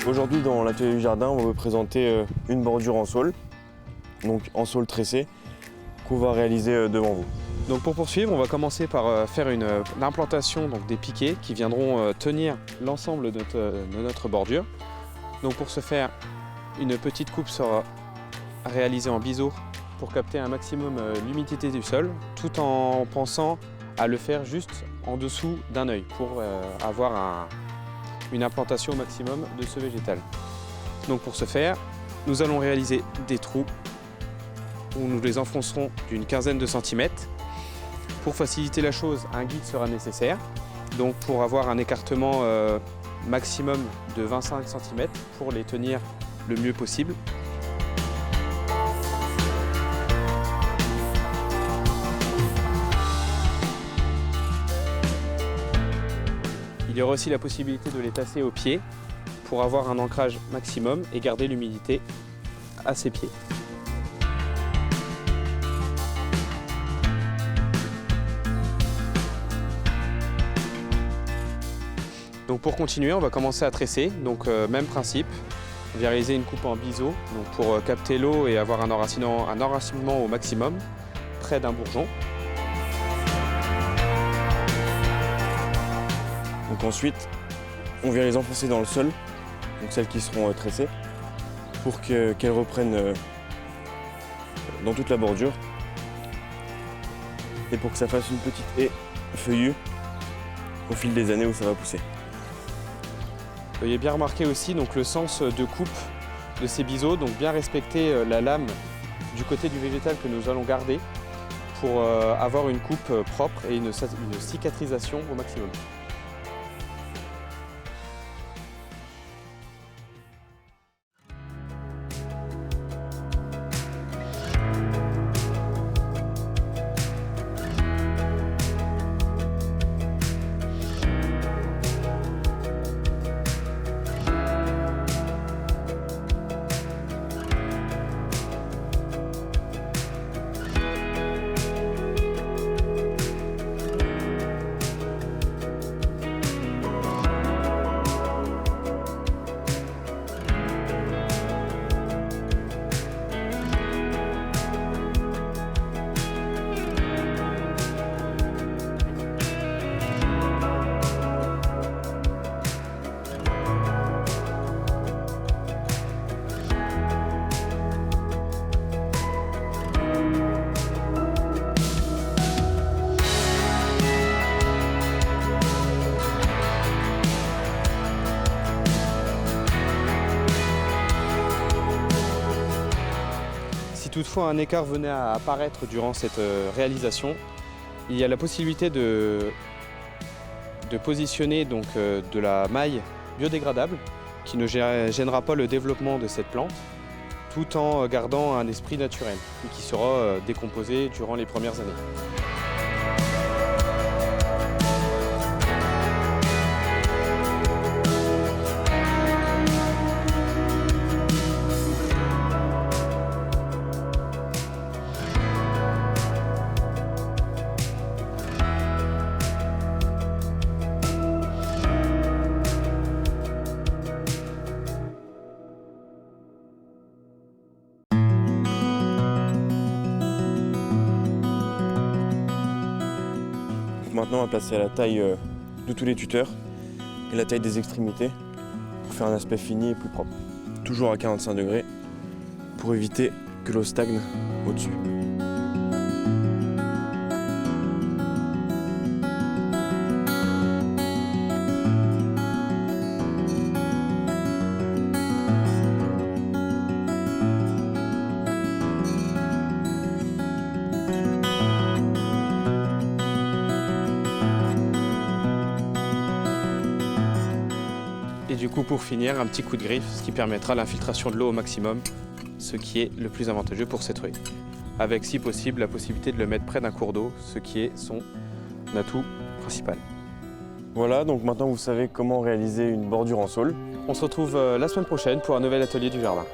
Aujourd'hui, dans l'atelier du jardin, on va vous présenter une bordure en saule, donc en saule tressée, qu'on va réaliser devant vous. Donc pour poursuivre, on va commencer par faire l'implantation des piquets qui viendront tenir l'ensemble de notre bordure. Donc pour ce faire, une petite coupe sera réalisée en biseau pour capter un maximum l'humidité du sol, tout en pensant à le faire juste en dessous d'un œil pour avoir une implantation au maximum de ce végétal. Donc pour ce faire, nous allons réaliser des trous où nous les enfoncerons d'une quinzaine de centimètres. Pour faciliter la chose, un guide sera nécessaire, donc pour avoir un écartement maximum de 25 cm pour les tenir le mieux possible. Il y aura aussi la possibilité de les tasser au pied pour avoir un ancrage maximum et garder l'humidité à ses pieds. Donc pour continuer, on va commencer à tresser, donc même principe. On va réaliser une coupe en biseau donc pour capter l'eau et avoir un enracinement au maximum, près d'un bourgeon. Donc ensuite, on vient les enfoncer dans le sol, donc celles qui seront tressées, pour qu'elles reprennent dans toute la bordure et pour que ça fasse une petite haie feuillue au fil des années où ça va pousser. Veuillez bien remarquer aussi le sens de coupe de ces biseaux, donc bien respecter la lame du côté du végétal que nous allons garder pour avoir une coupe propre et une cicatrisation au maximum. Si toutefois un écart venait à apparaître durant cette réalisation, il y a la possibilité de positionner de la maille biodégradable qui ne gênera pas le développement de cette plante tout en gardant un esprit naturel et qui sera décomposé durant les premières années. Maintenant, on va passer à la taille de tous les tuteurs et la taille des extrémités pour faire un aspect fini et plus propre. Toujours à 45 degrés pour éviter que l'eau stagne au-dessus. Et du coup, pour finir, un petit coup de griffe, ce qui permettra l'infiltration de l'eau au maximum, ce qui est le plus avantageux pour cette ruée. Avec, si possible, la possibilité de le mettre près d'un cours d'eau, ce qui est son atout principal. Voilà, donc maintenant vous savez comment réaliser une bordure en saule. On se retrouve la semaine prochaine pour un nouvel atelier du jardin.